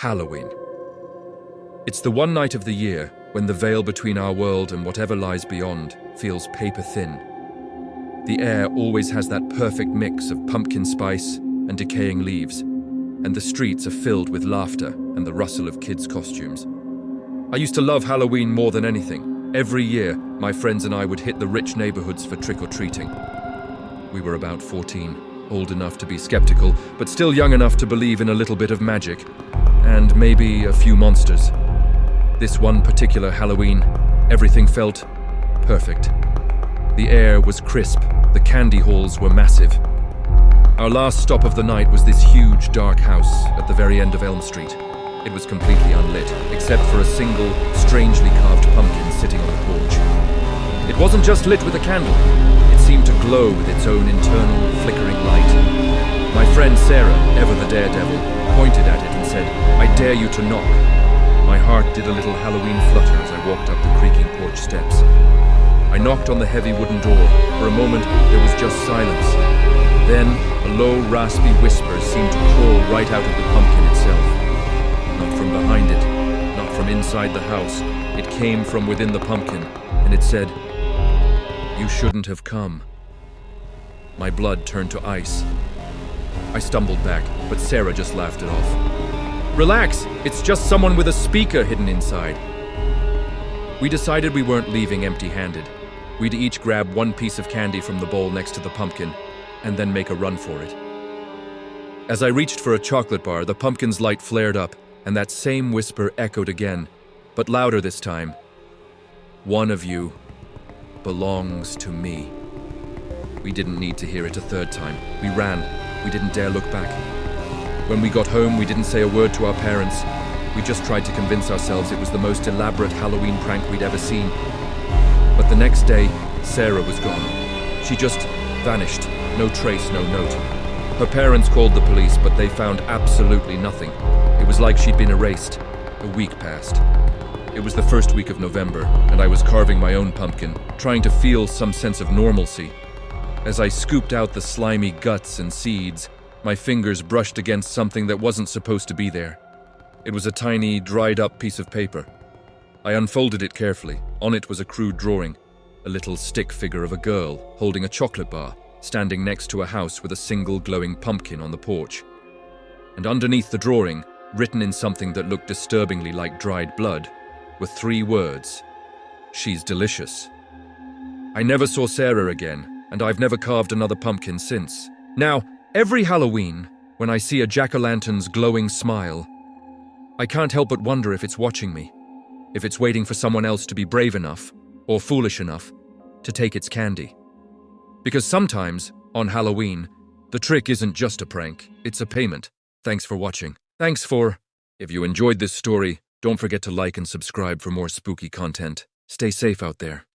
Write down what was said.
Halloween. It's the one night of the year when the veil between our world and whatever lies beyond feels paper thin. The air always has that perfect mix of pumpkin spice and decaying leaves, and the streets are filled with laughter and the rustle of kids' costumes. I used to love Halloween more than anything. Every year, my friends and I would hit the rich neighborhoods for trick-or-treating. We were about 14, old enough to be skeptical, but still young enough to believe in a little bit of magic, and maybe a few monsters. This one particular Halloween, everything felt perfect. The air was crisp, the candy halls were massive. Our last stop of the night was this huge, dark house at the very end of Elm Street. It was completely unlit, except for a single, strangely carved pumpkin sitting on the porch. It wasn't just lit with a candle. It seemed to glow with its own internal, flickering light. My friend Sarah, ever the daredevil, pointed at it and said, "I dare you to knock." My heart did a little Halloween flutter as I walked up the creaking porch steps. I knocked on the heavy wooden door. For a moment, there was just silence. Then, a low, raspy whisper seemed to crawl right out of the pumpkin itself. Not from behind it, not from inside the house. It came from within the pumpkin, and it said, "You shouldn't have come." My blood turned to ice. I stumbled back, but Sarah just laughed it off. "Relax, it's just someone with a speaker hidden inside." We decided we weren't leaving empty-handed. We'd each grab one piece of candy from the bowl next to the pumpkin, and then make a run for it. As I reached for a chocolate bar, the pumpkin's light flared up, and that same whisper echoed again, but louder this time. "One of you belongs to me." We didn't need to hear it a third time. We ran. We didn't dare look back. When we got home, we didn't say a word to our parents. We just tried to convince ourselves it was the most elaborate Halloween prank we'd ever seen. But the next day, Sarah was gone. She just vanished. No trace, no note. Her parents called the police, but they found absolutely nothing. It was like she'd been erased. A week passed. It was the first week of November, and I was carving my own pumpkin, trying to feel some sense of normalcy. As I scooped out the slimy guts and seeds, my fingers brushed against something that wasn't supposed to be there. It was a tiny, dried-up piece of paper. I unfolded it carefully. On it was a crude drawing, a little stick figure of a girl holding a chocolate bar, standing next to a house with a single glowing pumpkin on the porch. And underneath the drawing, written in something that looked disturbingly like dried blood, were 3 words: "She's delicious." I never saw Sarah again, and I've never carved another pumpkin since. Now, every Halloween, when I see a jack-o'-lantern's glowing smile, I can't help but wonder if it's watching me, if it's waiting for someone else to be brave enough, or foolish enough, to take its candy. Because sometimes, on Halloween, the trick isn't just a prank, it's a payment. Thanks for watching. If you enjoyed this story, don't forget to like and subscribe for more spooky content. Stay safe out there.